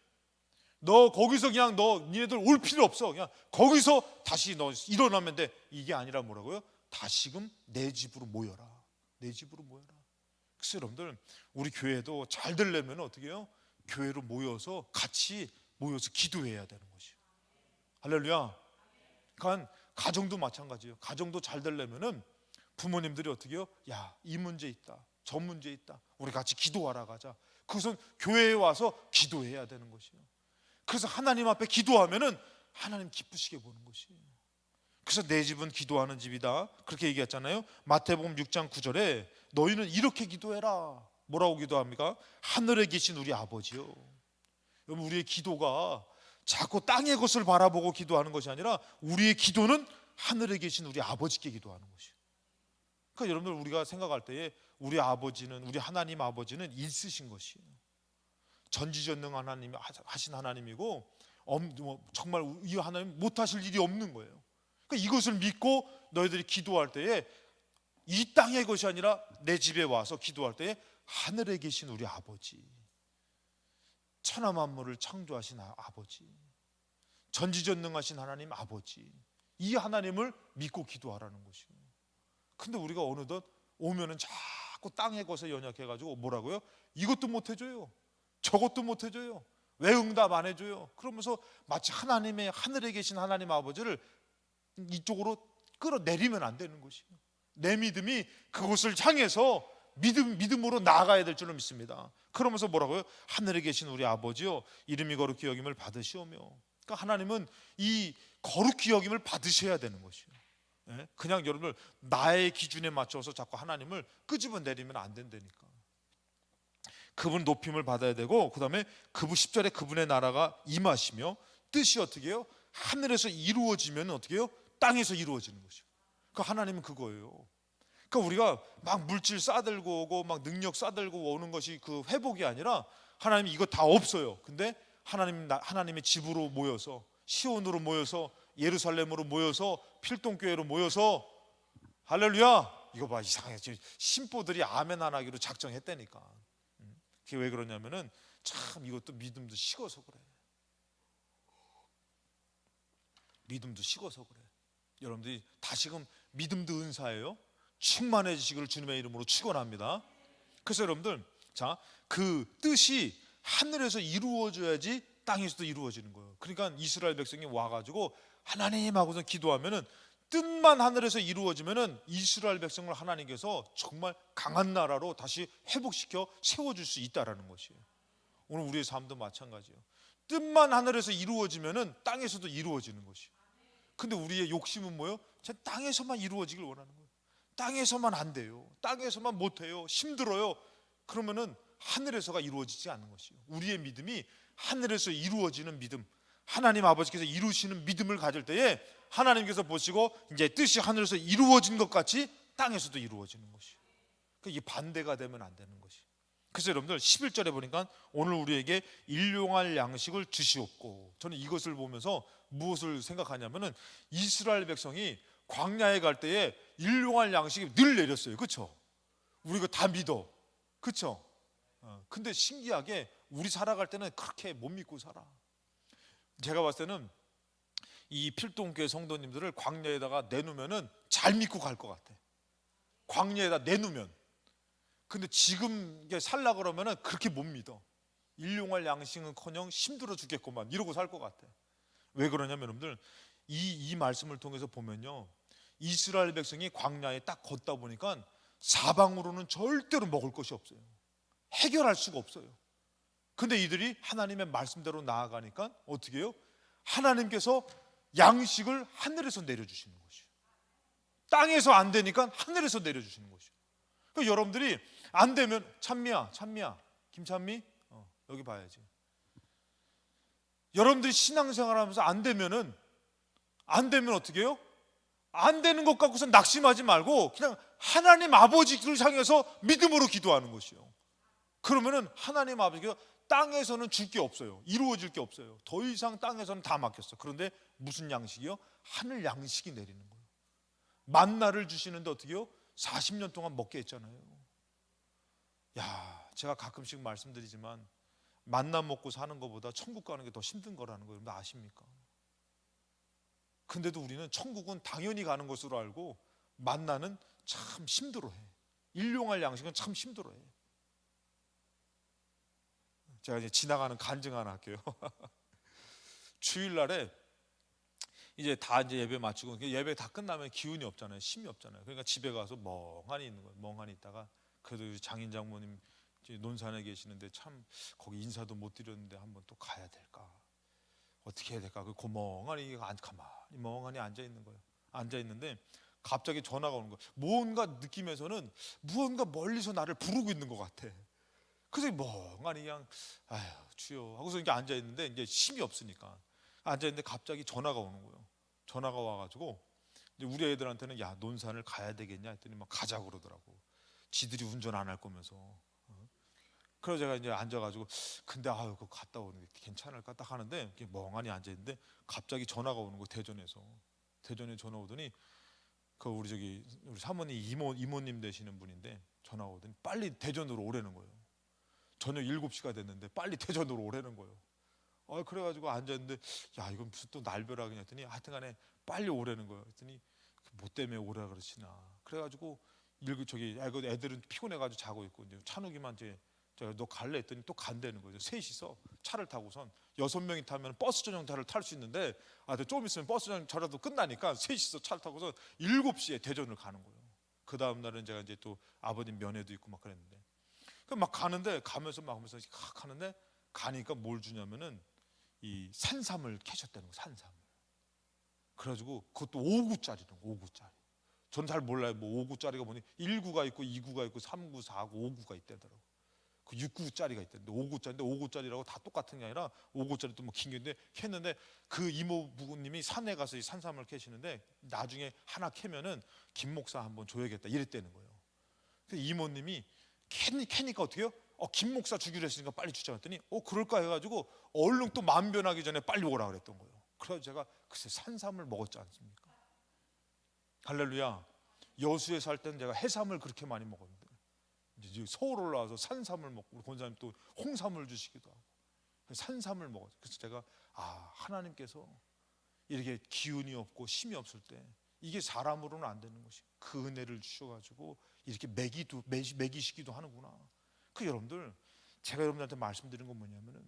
너 거기서 그냥 니네들 올 필요 없어. 그냥 거기서 다시 너 일어나면 돼. 이게 아니라 뭐라고요? 다시금 내 집으로 모여라. 내 집으로 모여라. 그래서 여러분들 우리 교회도 잘 되려면 어떻게 해요? 교회로 모여서 같이 모여서 기도해야 되는 것이에요. 할렐루야. 그러니까 가정도 마찬가지예요. 가정도 잘 되려면은 부모님들이 어떻게 해요? 야, 이 문제 있다. 저 문제 있다. 우리 같이 기도하러 가자. 그것은 교회에 와서 기도해야 되는 것이에요. 그래서 하나님 앞에 기도하면은 하나님 기쁘시게 보는 것이에요. 그래서 내 집은 기도하는 집이다. 그렇게 얘기했잖아요. 마태복음 6장 9절에 너희는 이렇게 기도해라. 뭐라고 기도합니까? 하늘에 계신 우리 아버지요. 여러분 우리의 기도가 자꾸 땅의 것을 바라보고 기도하는 것이 아니라 우리의 기도는 하늘에 계신 우리 아버지께 기도하는 것이에요. 그러니까 여러분들 우리가 생각할 때에 우리 아버지는, 우리 하나님 아버지는 있으신 것이에요. 전지전능 하나님 하신 하나님이고 정말 이 하나님 못하실 일이 없는 거예요. 그러니까 이것을 믿고 너희들이 기도할 때에 이 땅의 것이 아니라 내 집에 와서 기도할 때에 하늘에 계신 우리 아버지, 천하 만물을 창조하신 아버지, 전지전능하신 하나님 아버지, 이 하나님을 믿고 기도하라는 것이에요. 근데 우리가 어느덧 오면은 자꾸 땅에 것에 연약해가지고 뭐라고요? 이것도 못 해줘요, 저것도 못 해줘요, 왜 응답 안 해줘요? 그러면서 마치 하나님의, 하늘에 계신 하나님 아버지를 이쪽으로 끌어내리면 안 되는 것이에요. 내 믿음이 그곳을 향해서 믿음으로 나아가야 될 줄로 믿습니다. 그러면서 뭐라고요? 하늘에 계신 우리 아버지요, 이름이 거룩히 여김을 받으시오며. 그러니까 하나님은 이 거룩히 여김을 받으셔야 되는 것이에요. 예? 그냥 여러분들 나의 기준에 맞춰서 자꾸 하나님을 끄집어 내리면 안 된다니까. 그분 높임을 받아야 되고, 그 다음에 그분 10절에 그분의 나라가 임하시며 뜻이 어떻게 해요? 하늘에서 이루어지면 어떻게 해요? 땅에서 이루어지는 것이고. 그러니까 하나님은 그거예요. 그러니까 우리가 막 물질 싸들고 오고 막 능력 싸들고 오는 것이 그 회복이 아니라, 하나님이 이거 다 없어요. 근데 하나님의 집으로 모여서, 시온으로 모여서, 예루살렘으로 모여서, 필동교회로 모여서, 할렐루야, 이거 봐, 이상해. 지금 신보들이 아멘 안 하기로 작정했다니까. 그게 왜 그러냐면은 참 이것도 믿음도 식어서 그래. 믿음도 식어서 그래. 여러분들이 다시금 믿음도 은사예요. 충만해지시기를 주님의 이름으로 축원합니다. 그래서 여러분들, 자, 그 뜻이 하늘에서 이루어져야지 땅에서도 이루어지는 거예요. 그러니까 이스라엘 백성이 와가지고 하나님 하고서 기도하면은, 뜻만 하늘에서 이루어지면은 이스라엘 백성을 하나님께서 정말 강한 나라로 다시 회복시켜 세워줄 수 있다라는 것이에요. 오늘 우리의 삶도 마찬가지예요. 뜻만 하늘에서 이루어지면은 땅에서도 이루어지는 것이에요. 근데 우리의 욕심은 뭐예요? 땅에서만 이루어지길 원하는 거예요. 땅에서만 안 돼요, 땅에서만 못해요, 힘들어요. 그러면은 하늘에서가 이루어지지 않는 것이에요. 우리의 믿음이 하늘에서 이루어지는 믿음, 하나님 아버지께서 이루시는 믿음을 가질 때에 하나님께서 보시고 이제 뜻이 하늘에서 이루어진 것 같이 땅에서도 이루어지는 것이에요. 이게 반대가 되면 안 되는 것이에요. 그래서 여러분들 11절에 보니까 오늘 우리에게 일용할 양식을 주시옵고, 저는 이것을 보면서 무엇을 생각하냐면은 이스라엘 백성이 광야에 갈 때에 일용할 양식이 늘 내렸어요. 그렇죠? 우리 이거 다 믿어. 그렇죠? 근데 신기하게 우리 살아갈 때는 그렇게 못 믿고 살아. 제가 봤을 때는 이 필동교회 성도님들을 광야에다가 내놓으면은 잘 믿고 갈 것 같아. 광야에다 내놓으면. 근데 지금 이게 살라 그러면은 그렇게 못 믿어. 일용할 양식은커녕 힘들어 죽겠구만 이러고 살 것 같아. 왜 그러냐면 여러분들, 이 말씀을 통해서 보면요, 이스라엘 백성이 광야에 딱 걷다 보니까 사방으로는 절대로 먹을 것이 없어요. 해결할 수가 없어요. 근데 이들이 하나님의 말씀대로 나아가니까 어떻게 해요? 하나님께서 양식을 하늘에서 내려주시는 것이에요. 땅에서 안 되니까 하늘에서 내려주시는 것이에요. 그러니까 여러분들이 안 되면, 찬미야 김찬미, 여기 봐야지. 여러분들이 신앙생활 하면서 안 되면 어떻게 해요? 안 되는 것 갖고서 낙심하지 말고 그냥 하나님 아버지를 향해서 믿음으로 기도하는 것이에요. 그러면은 하나님 아버지가 땅에서는 줄 게 없어요. 이루어질 게 없어요. 더 이상 땅에서는 다 막혔어. 그런데 무슨 양식이요? 하늘 양식이 내리는 거예요. 만나를 주시는데 어떻게 해요? 40년 동안 먹게 했잖아요. 야, 제가 가끔씩 말씀드리지만 만나 먹고 사는 것보다 천국 가는 게 더 힘든 거라는 거 여러분 아십니까? 근데도 우리는 천국은 당연히 가는 것으로 알고 만나는 참 힘들어해. 일용할 양식은 참 힘들어해. 제가 이제 지나가는 간증 하나 할게요. 주일날에 이제 다 이제 예배 마치고, 예배 다 끝나면 기운이 없잖아요, 힘이 없잖아요. 그러니까 집에 가서 멍하니 있는 거예요. 멍하니 있다가 그래도 장인 장모님 논산에 계시는데 참 거기 인사도 못 드렸는데 한번 또 가야 될까, 어떻게 해야 될까? 그 멍하니 가만히 멍하니 앉아 있는 거예요. 앉아 있는데 갑자기 전화가 오는 거예요. 뭔가 느낌에서는 무언가 멀리서 나를 부르고 있는 것 같아. 그래서 멍하니 그냥 아휴 주여 하고서 이렇게 앉아 있는데 이제 힘이 없으니까 앉아 있는데 갑자기 전화가 오는 거예요. 전화가 와가지고 이제 우리 애들한테는 야 논산을 가야 되겠냐 했더니 막 가자고 그러더라고. 지들이 운전 안 할 거면서. 그래서 제가 이제 앉아가지고 근데 아유 그거 갔다 오는 게 괜찮을까 딱 하는데 이렇게 멍하니 앉아 있는데 갑자기 전화가 오는 거예요. 대전에 전화 오더니 그 우리 사모님 이모님 되시는 분인데 전화 오더니 빨리 대전으로 오라는 거예요. 저녁 7시가 됐는데 빨리 대전으로 오라는 거예요. 그래가지고 앉았는데 야 이건 무슨 또 날벼락이냐 했더니 하여튼간에 빨리 오라는 거예요. 했더니 뭐 때문에 오라 그러시나. 그래가지고 애들은 피곤해가지고 자고 있고 이제 찬욱이만 이제 제가 너 갈래 했더니 또 간다는 거죠. 셋이서 차를 타고선 6명이 타면 버스 전용차를 탈 수 있는데 좀 있으면 버스 전용차라도 끝나니까 셋이서 차를 타고서 7시에 대전을 가는 거예요. 그 다음 날은 제가 이제 또 아버님 면회도 있고 막 그랬는데 막 가는데 가면서 가는데 가니까 뭘 주냐면은 이 산삼을 캐셨다는 거, 산삼을. 그래가지고 그것도 5구짜리는 5구짜리. 전 잘 몰라요. 뭐 5구짜리가 뭐니? 1구가 있고 2구가 있고 3구, 4구, 5구가 있다더라고. 그 6구짜리가 있다는데 5구짜리인데 5구짜리라고 다 똑같은 게 아니라 5구짜리 또 뭐 긴 게인데 캤는데 그 이모부님이 산에 가서 이 산삼을 캐시는데 나중에 하나 캐면은 김 목사 한번 줘야겠다 이랬다는 거예요. 그 이모님이 캐니까 어떻게 해요? 김 목사 주기로 했으니까 빨리 주자 했더니 그럴까 해가지고 얼른 또 만변하기 전에 빨리 오라 그랬던 거예요. 그래서 제가 글쎄 산삼을 먹었지 않습니까? 할렐루야. 여수에 살 때는 제가 해삼을 그렇게 많이 먹었는데 이제 서울 올라와서 산삼을 먹고 권사님 또 홍삼을 주시기도 하고 산삼을 먹었어요. 그래서 제가 하나님께서 이렇게 기운이 없고 힘이 없을 때 이게 사람으로는 안 되는 것이 그 은혜를 주셔가지고 이렇게 먹이시기도 하는구나. 여러분들 제가 여러분들한테 말씀드린 건 뭐냐면은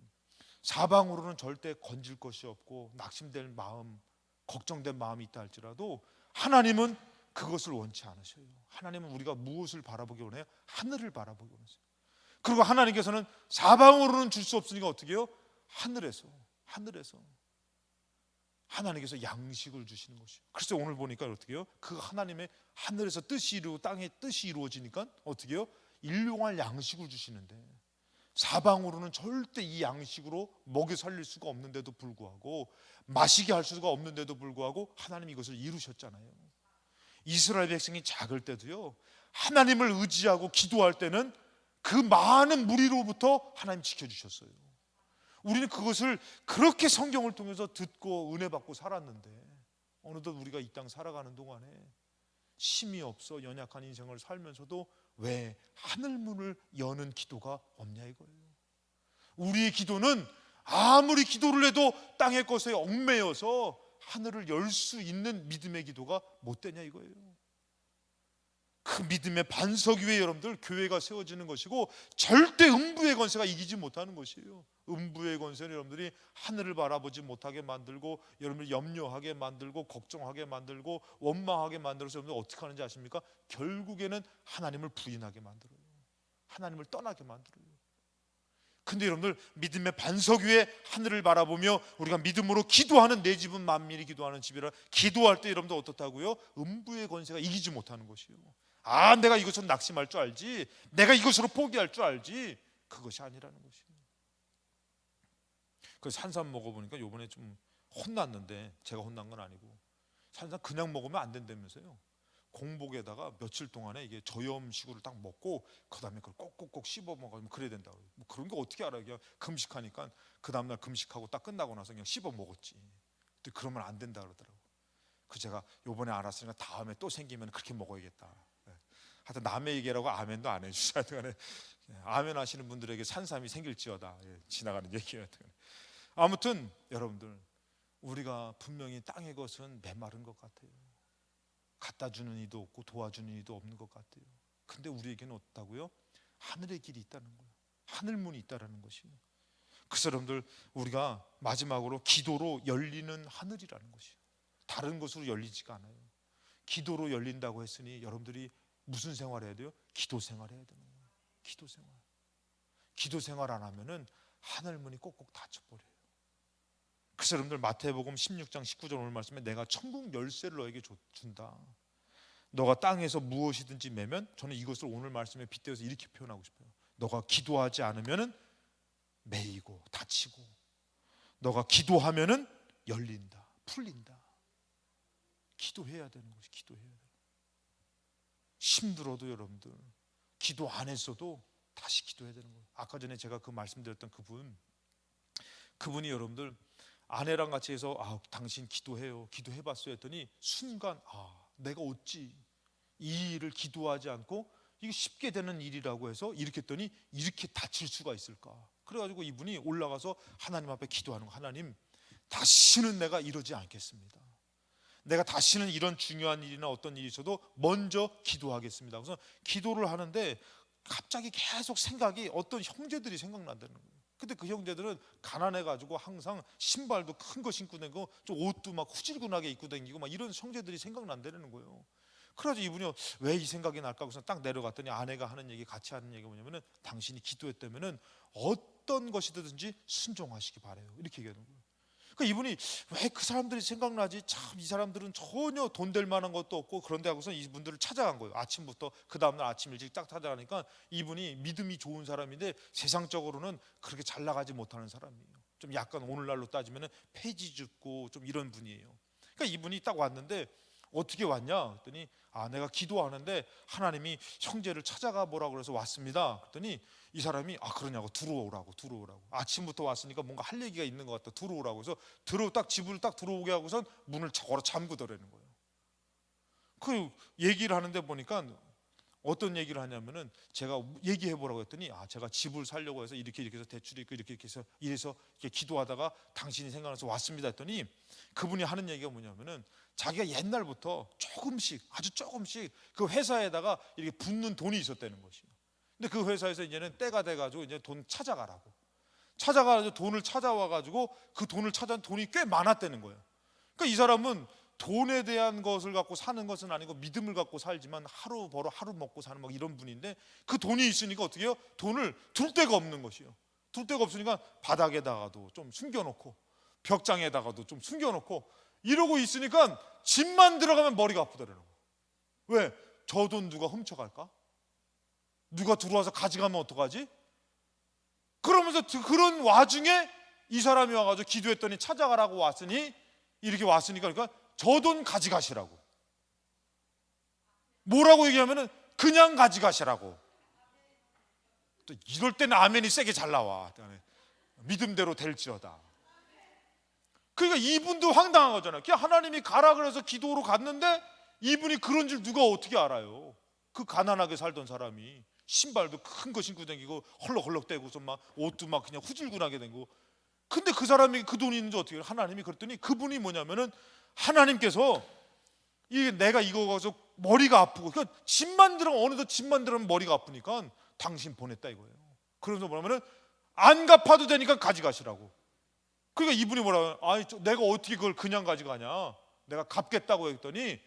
사방으로는 절대 건질 것이 없고 낙심될 마음, 걱정된 마음이 있다 할지라도 하나님은 그것을 원치 않으셔요. 하나님은 우리가 무엇을 바라보기 원해요? 하늘을 바라보기 원하세요. 그리고 하나님께서는 사방으로는 줄 수 없으니까 어떻게 해요? 하늘에서 하나님께서 양식을 주시는 것이에요. 그래서 오늘 보니까 어떻게 해요? 그 하나님의 하늘에서 뜻이 이루고 땅의 뜻이 이루어지니까 어떻게 해요? 일용할 양식을 주시는데 사방으로는 절대 이 양식으로 먹여 살릴 수가 없는데도 불구하고 마시게 할 수가 없는데도 불구하고 하나님이 이것을 이루셨잖아요. 이스라엘 백성이 작을 때도요 하나님을 의지하고 기도할 때는 그 많은 무리로부터 하나님 지켜주셨어요. 우리는 그것을 그렇게 성경을 통해서 듣고 은혜 받고 살았는데 어느덧 우리가 이 땅 살아가는 동안에 힘이 없어 연약한 인생을 살면서도 왜 하늘문을 여는 기도가 없냐 이거예요. 우리의 기도는 아무리 기도를 해도 땅의 것에 얽매여서 하늘을 열 수 있는 믿음의 기도가 못 되냐 이거예요. 그 믿음의 반석 위에 여러분들 교회가 세워지는 것이고 절대 음부의 권세가 이기지 못하는 것이에요. 음부의 권세는 여러분들이 하늘을 바라보지 못하게 만들고 여러분들 염려하게 만들고 걱정하게 만들고 원망하게 만들어서 여러분들 어떻게 하는지 아십니까? 결국에는 하나님을 부인하게 만들어요. 하나님을 떠나게 만들어요. 근데 여러분들 믿음의 반석 위에 하늘을 바라보며 우리가 믿음으로 기도하는 내 집은 만민이 기도하는 집이라 기도할 때 여러분들 어떻다고요? 음부의 권세가 이기지 못하는 것이에요. 내가 이것으로 낙심할 줄 알지 내가 이것으로 포기할 줄 알지 그것이 아니라는 것이에요. 그래서 산삼 먹어보니까 요번에 좀 혼났는데 제가 혼난 건 아니고 산삼 그냥 먹으면 안 된다면서요. 공복에다가 며칠 동안에 이게 저염식으로 딱 먹고 그 다음에 그걸 꼭꼭꼭 씹어 먹으면 그래야 된다고. 뭐 그런 거 어떻게 알아요? 그냥 금식하니까 그 다음날 금식하고 딱 끝나고 나서 그냥 씹어 먹었지. 근데 그러면 안 된다 그러더라고. 그 제가 요번에 알았으니까 다음에 또 생기면 그렇게 먹어야겠다. 하여튼 남의 얘기라고 아멘도 안 해주셔야 되네. 아멘 하시는 분들에게 산삼이 생길지어다. 지나가는 얘기예요. 아무튼 여러분들 우리가 분명히 땅의 것은 메마른 것 같아요. 갖다 주는 이도 없고 도와주는 이도 없는 것 같아요. 근데 우리에게는 어떻다고요? 하늘의 길이 있다는 거예요. 하늘문이 있다는 것이에요. 그래서 여러분들 우리가 마지막으로 기도로 열리는 하늘이라는 것이에요. 다른 것으로 열리지가 않아요. 기도로 열린다고 했으니 여러분들이 무슨 생활해야 돼요? 기도 생활해야 되는 거예요. 기도 생활. 기도 생활 안 하면은 하늘문이 꼭꼭 닫혀버려요. 그래서 여러분들 마태복음 16장 19절 오늘 말씀에 내가 천국 열쇠를 너에게 준다. 너가 땅에서 무엇이든지 매면 저는 이것을 오늘 말씀에 빗대어서 이렇게 표현하고 싶어요. 너가 기도하지 않으면은 매이고 닫히고 너가 기도하면은 열린다, 풀린다. 기도해야 되는 것이 기도해야 돼요. 힘들어도 여러분들 기도 안 했어도 다시 기도해야 되는 거예요. 아까 전에 제가 그 말씀드렸던 그분이 여러분들 아내랑 같이 해서 당신 기도해요 기도해봤어요 했더니 순간 내가 어찌 이 일을 기도하지 않고 이게 쉽게 되는 일이라고 해서 이렇게 했더니 이렇게 다칠 수가 있을까. 그래가지고 이분이 올라가서 하나님 앞에 기도하는 거. 하나님 다시는 내가 이러지 않겠습니다. 내가 다시는 이런 중요한 일이나 어떤 일이 있어도 먼저 기도하겠습니다. 그래서 기도를 하는데 갑자기 계속 생각이 어떤 형제들이 생각난다는 거예요. 근데 그 형제들은 가난해가지고 항상 신발도 큰 거 신고 다니고 좀 옷도 막 후질근하게 입고 다니고 막 이런 형제들이 생각난다는 거예요. 그래가지고 이분이 왜 이 생각이 날까 해서 딱 내려갔더니 아내가 하는 얘기, 같이 하는 얘기가 뭐냐면은 당신이 기도했다면은 어떤 것이든지 순종하시기 바래요, 이렇게 얘기하는 거예요. 그러니까 이분이 왜 그 사람들이 생각나지? 참 이 사람들은 전혀 돈 될 만한 것도 없고, 그런데 하고서 이분들을 찾아간 거예요. 아침부터 그 다음날 아침 일찍 딱 찾아가니까 이분이 믿음이 좋은 사람인데 세상적으로는 그렇게 잘 나가지 못하는 사람이에요. 좀 약간 오늘날로 따지면 폐지 줍고 좀 이런 분이에요. 그러니까 이분이 딱 왔는데 어떻게 왔냐 그랬더니 내가 기도하는데 하나님이 형제를 찾아가 보라고 그래서 왔습니다. 그랬더니 이 사람이 그러냐고, 들어오라고 아침부터 왔으니까 뭔가 할 얘기가 있는 것 같다, 들어오라고 해서 딱 집을 딱 들어오게 하고선 문을 걸어 잠그더라는 거예요. 그 얘기를 하는데 보니까 어떤 얘기를 하냐면은 제가 얘기해 보라고 했더니 제가 집을 살려고 해서 이렇게 해서 대출이 있고 이렇게 해서 이래서 이렇게 기도하다가 당신이 생각나서 왔습니다 했더니 그분이 하는 얘기가 뭐냐면은 자기가 옛날부터 아주 조금씩 그 회사에다가 이렇게 붓는 돈이 있었다는 것이에요. 근데 그 회사에서 이제는 때가 돼가지고 이제 돈 찾아가지고 돈을 찾아와가지고 그 돈을 찾아온 돈이 꽤 많았다는 거예요. 그러니까 이 사람은 돈에 대한 것을 갖고 사는 것은 아니고 믿음을 갖고 살지만 하루 벌어 하루 먹고 사는 막 이런 분인데 그 돈이 있으니까 어떻게 해요? 돈을 둘 데가 없는 것이에요. 둘 데가 없으니까 바닥에다가도 좀 숨겨놓고 벽장에다가도 좀 숨겨놓고 이러고 있으니까 집만 들어가면 머리가 아프더라는 거예요. 왜? 저 돈 누가 훔쳐갈까? 누가 들어와서 가져가면 어떡하지? 그러면서 그런 와중에 이 사람이 와가지고 기도했더니 찾아가라고 왔으니 이렇게 왔으니까 그러니까 저 돈 가져가시라고. 뭐라고 얘기하면은 그냥 가져가시라고. 또 이럴 때는 아멘이 세게 잘 나와. 믿음대로 될지어다. 그러니까 이분도 황당한 거잖아요. 그냥 하나님이 가라 그래서 기도로 갔는데 이분이 그런 줄 누가 어떻게 알아요? 그 가난하게 살던 사람이 신발도 큰 거 신고 다니고 헐렁헐렁대고서 막 옷도 막 그냥 후질근하게 되고. 근데 그 사람이 그 돈이 있는지 어떻게 해요? 하나님이 그랬더니 그분이 뭐냐면은 하나님께서 내가 이거 가서 머리가 아프고 그러니까 어느덧 집만 들어면 머리가 아프니까 당신 보냈다 이거예요. 그러면서 뭐냐면은 안 갚아도 되니까 가져가시라고. 그러니까 이분이 뭐라고 내가 어떻게 그걸 그냥 가져가냐, 내가 갚겠다고 했더니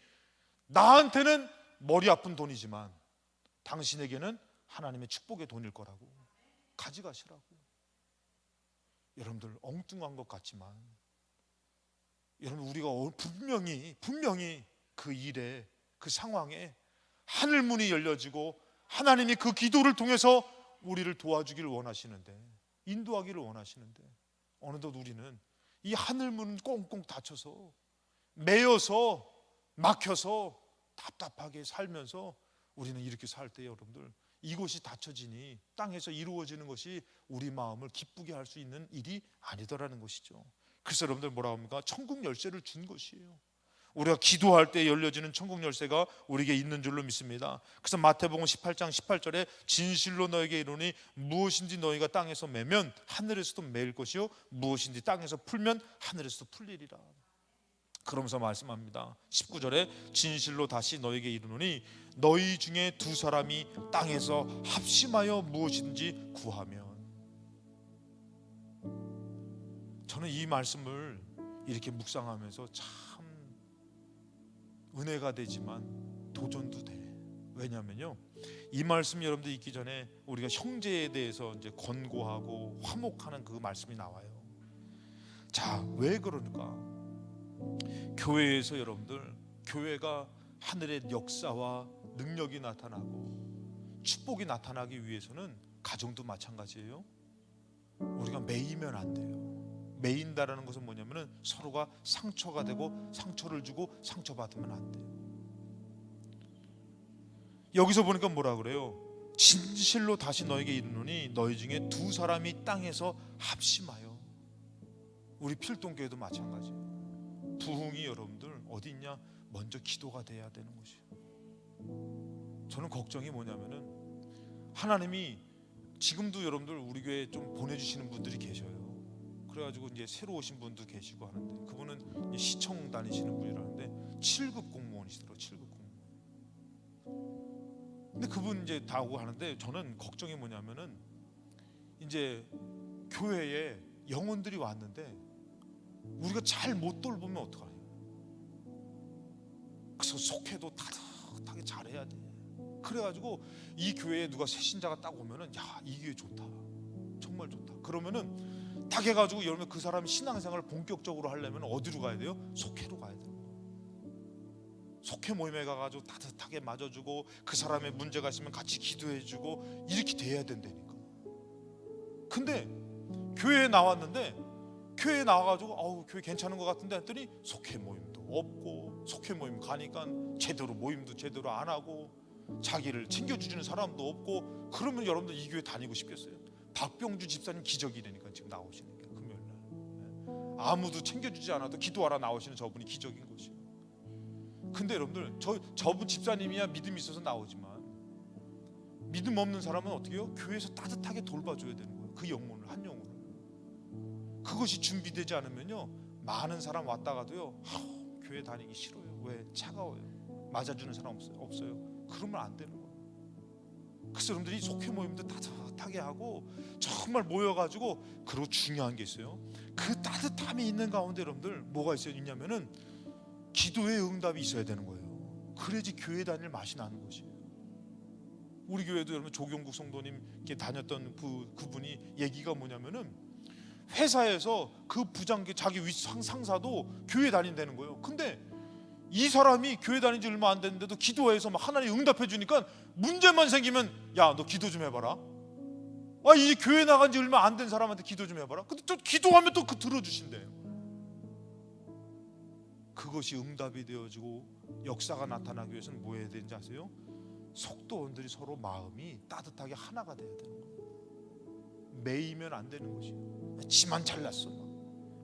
나한테는 머리 아픈 돈이지만 당신에게는 하나님의 축복의 돈일 거라고, 가져가시라고. 여러분들 엉뚱한 것 같지만 여러분 우리가 분명히 그 일에 그 상황에 하늘 문이 열려지고 하나님이 그 기도를 통해서 우리를 도와주기를 원하시는데, 인도하기를 원하시는데 어느덧 우리는 이 하늘 문은 꽁꽁 닫혀서 매여서 막혀서 답답하게 살면서 우리는 이렇게 살 때 여러분들 이곳이 닫혀지니 땅에서 이루어지는 것이 우리 마음을 기쁘게 할 수 있는 일이 아니더라는 것이죠. 그래서 여러분들 뭐라고 합니까? 천국 열쇠를 준 것이에요. 우리가 기도할 때 열려지는 천국 열쇠가 우리에게 있는 줄로 믿습니다. 그래서 마태복음 18장 18절에 진실로 너에게 이르노니 무엇인지 너희가 땅에서 매면 하늘에서도 매일 것이요 무엇인지 땅에서 풀면 하늘에서도 풀리리라. 그러면서 말씀합니다. 19절에 진실로 다시 너에게 이르노니 너희 중에 두 사람이 땅에서 합심하여 무엇이든지 구하면. 저는 이 말씀을 이렇게 묵상하면서 참 은혜가 되지만 도전도 돼. 왜냐하면요, 이 말씀 여러분들 읽기 전에 우리가 형제에 대해서 이제 권고하고 화목하는 그 말씀이 나와요. 자, 왜 그러니까? 교회에서 여러분들, 교회가 하늘의 역사와 능력이 나타나고 축복이 나타나기 위해서는 가정도 마찬가지예요. 우리가 매이면 안 돼요. 매인다라는 것은 뭐냐면은 서로가 상처가 되고 상처를 주고 상처받으면 안 돼요. 여기서 보니까 뭐라 그래요? 진실로 다시 너에게 이르노니 너희 중에 두 사람이 땅에서 합심하여. 우리 필동교회도 마찬가지예요. 부흥이 여러분들 어디 있냐? 먼저 기도가 돼야 되는 것이에요. 저는 걱정이 뭐냐면은 하나님이 지금도 여러분들 우리 교회에 좀 보내주시는 분들이 계셔요. 그래가지고 이제 새로 오신 분도 계시고 하는데 그분은 시청 다니시는 분이라는데 7급 공무원이시더라고요. 7급 공무원. 근데 그분 이제 다 오고 하는데 저는 걱정이 뭐냐면은 이제 교회에 영혼들이 왔는데 우리가 잘 못 돌보면 어떡하냐. 그래서 속해도 따뜻하게 잘해야 돼. 그래가지고 이 교회에 누가 새 신자가 딱 오면은 야, 이 교회 좋다, 정말 좋다. 그러면은 딱 해가지고 여러분 그 사람이 신앙생활을 본격적으로 하려면 어디로 가야 돼요? 속회로 가야 돼요. 속회 모임에 가가지고 따뜻하게 맞아주고 그 사람의 문제가 있으면 같이 기도해주고 이렇게 돼야 된다니까. 근데 교회에 나왔는데 교회에 나와가지고 아우 교회 괜찮은 것 같은데 했더니 속회 모임도 없고 속회 모임 가니까 제대로 모임도 제대로 안 하고 자기를 챙겨주는 사람도 없고. 그러면 여러분들 이 교회 다니고 싶겠어요? 박병주 집사님 기적이라니까 지금 나오시는 게 금요일날 아무도 챙겨주지 않아도 기도하러 나오시는 저분이 기적인 것이에요. 근데 여러분들 저분 집사님이야 믿음이 있어서 나오지만 믿음 없는 사람은 어떻게 해요? 교회에서 따뜻하게 돌봐줘야 되는 거예요. 그 영혼을, 한 영혼을. 그것이 준비되지 않으면요 많은 사람 왔다가도요 교회 다니기 싫어요. 왜? 차가워요. 맞아주는 사람 없어요. 그러면 안 되는 거예요. 그래서 여러분들이 속회 모임도 따뜻하게 하고 정말 모여가지고. 그리고 중요한 게 있어요. 그 따뜻함이 있는 가운데 여러분들 뭐가 있냐면은 기도의 응답이 있어야 되는 거예요. 그래야지 교회 다닐 맛이 나는 것이에요. 우리 교회도 여러분 조경국 성도님께 다녔던 그분이 얘기가 뭐냐면은 회사에서 그 부장 자기 상사도 교회 다닌다는 거예요. 근데 이 사람이 교회 다닌 지 얼마 안 됐는데도 기도해서 막 하나님 응답해 주니까 문제만 생기면 야 너 기도 좀 해봐라. 이 교회 나간 지 얼마 안 된 사람한테 기도 좀 해봐라. 근데 또 기도하면 또 들어주신대요. 그것이 응답이 되어지고 역사가 나타나기 위해서는 뭐 해야 되는지 아세요? 속도원들이 서로 마음이 따뜻하게 하나가 돼야 되는 거예요. 매이면 안 되는 것이에요. 지만 잘났어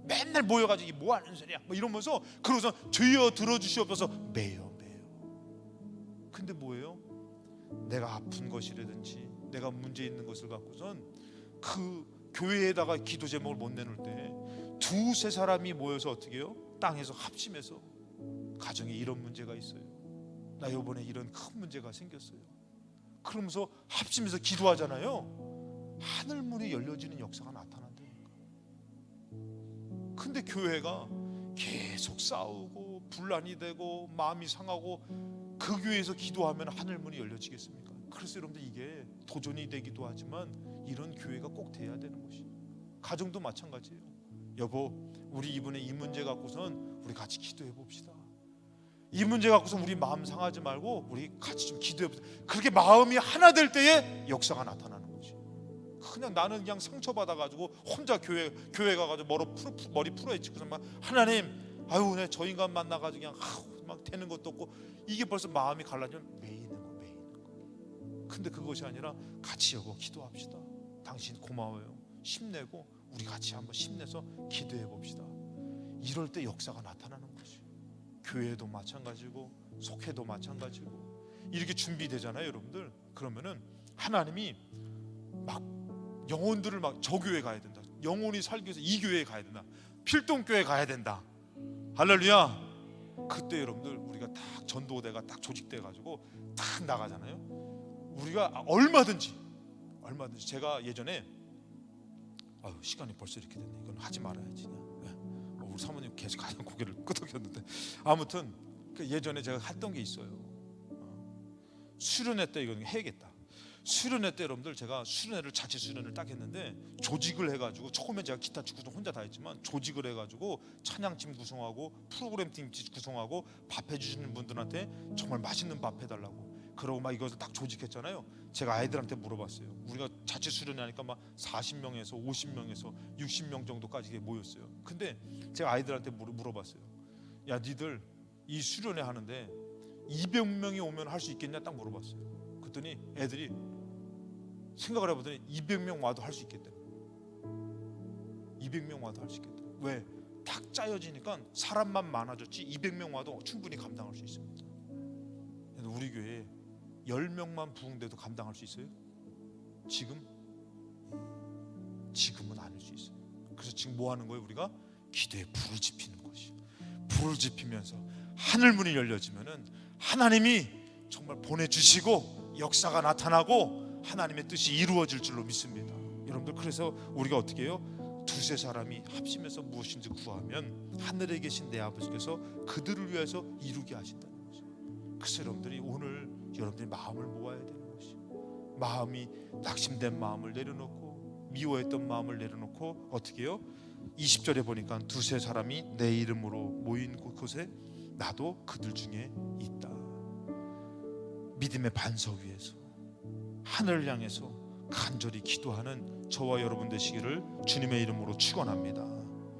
맨날 모여가지고 이게 뭐 하는 소리야 뭐 이러면서 그러고서 주여 들어주시옵소서 매요. 근데 뭐예요? 내가 아픈 것이라든지 내가 문제 있는 것을 갖고선 그 교회에다가 기도 제목을 못 내놓을 때 두세 사람이 모여서 어떻게 해요? 땅에서 합심해서 가정에 이런 문제가 있어요. 나 이번에 이런 큰 문제가 생겼어요. 그러면서 합심해서 기도하잖아요. 하늘문이 열려지는 역사가 나타난다니까. 근데 교회가 계속 싸우고 분란이 되고 마음이 상하고 그 교회에서 기도하면 하늘문이 열려지겠습니까? 그래서 여러분들 이게 도전이 되기도 하지만 이런 교회가 꼭 돼야 되는 것이. 가정도 마찬가지예요. 여보 우리 이번에 이 문제 갖고선 우리 같이 기도해 봅시다. 이 문제 갖고선 우리 마음 상하지 말고 우리 같이 좀 기도해 봅시다. 그렇게 마음이 하나 될 때에 역사가 나타나는 거지. 그냥 나는 그냥 상처받아 가지고 혼자 교회 가가지고 머리 풀어헤치고서 막 하나님 아유 내 저 인간 만나 가지고 그냥 막 되는 것도 없고. 이게 벌써 마음이 갈라지면 매이는 거. 근데 그것이 아니라 같이 여보 기도합시다. 당신 고마워요. 힘내고 우리 같이 한번 힘내서 기도해 봅시다. 이럴 때 역사가 나타나는 것이. 교회도 마찬가지고 속회도 마찬가지고 이렇게 준비되잖아요 여러분들. 그러면은 하나님이 막 영혼들을 막 저 교회 가야 된다, 영혼이 살기 위해서 이 교회에 가야 된다, 필동교회 가야 된다. 할렐루야. 그때 여러분들 우리가 딱 전도대가 딱 조직돼 가지고 딱 나가잖아요. 우리가 얼마든지 제가 예전에 시간이 벌써 이렇게 됐네. 이건 하지 말아야지. 우리 사모님 계속 가장 고개를 끄덕였는데 아무튼 예전에 제가 했던 게 있어요. 수련회 때 이건 해야겠다. 수련회 때 여러분들 제가 수련회를 자체 수련을 딱 했는데 조직을 해가지고 처음에 제가 기타 축구도 혼자 다 했지만 조직을 해가지고 찬양팀 구성하고 프로그램 팀 구성하고 밥 해주시는 분들한테 정말 맛있는 밥 해달라고 그러고 막 이것을 딱 조직했잖아요. 제가 아이들한테 물어봤어요. 우리가 자체 수련회 하니까 막 40명에서 50명에서 60명 정도까지 모였어요. 근데 제가 아이들한테 물어봤어요. 야 니들 이 수련회 하는데 200명이 오면 할 수 있겠냐 딱 물어봤어요. 그랬더니 애들이 생각을 해보더니 200명 와도 할 수 있겠대. 200명 와도 할 수 있겠대. 왜? 딱 짜여지니까 사람만 많아졌지 200명 와도 충분히 감당할 수 있습니다. 우리 교회에 10명만 부흥돼도 감당할 수 있어요? 지금은 아닐 수 있어요. 그래서 지금 뭐 하는 거예요? 우리가 기도에 불을 지피는 것이. 불을 지피면서 하늘 문이 열려지면은 하나님이 정말 보내주시고 역사가 나타나고 하나님의 뜻이 이루어질 줄로 믿습니다. 여러분들, 그래서 우리가 어떻게 해요? 두세 사람이 합심해서 무엇인지 구하면 하늘에 계신 내 아버지께서 그들을 위해서 이루게 하신다는 거죠. 그래서 여러분들이 오늘 여러분들이 마음을 모아야 되는 것이에요. 마음이 낙심된 마음을 내려놓고 미워했던 마음을 내려놓고 어떻게 해요? 20절에 보니까 두세 사람이 내 이름으로 모인 곳에 나도 그들 중에 있다. 믿음의 반석 위에서 하늘을 향해서 간절히 기도하는 저와 여러분 되시기를 주님의 이름으로 축원합니다.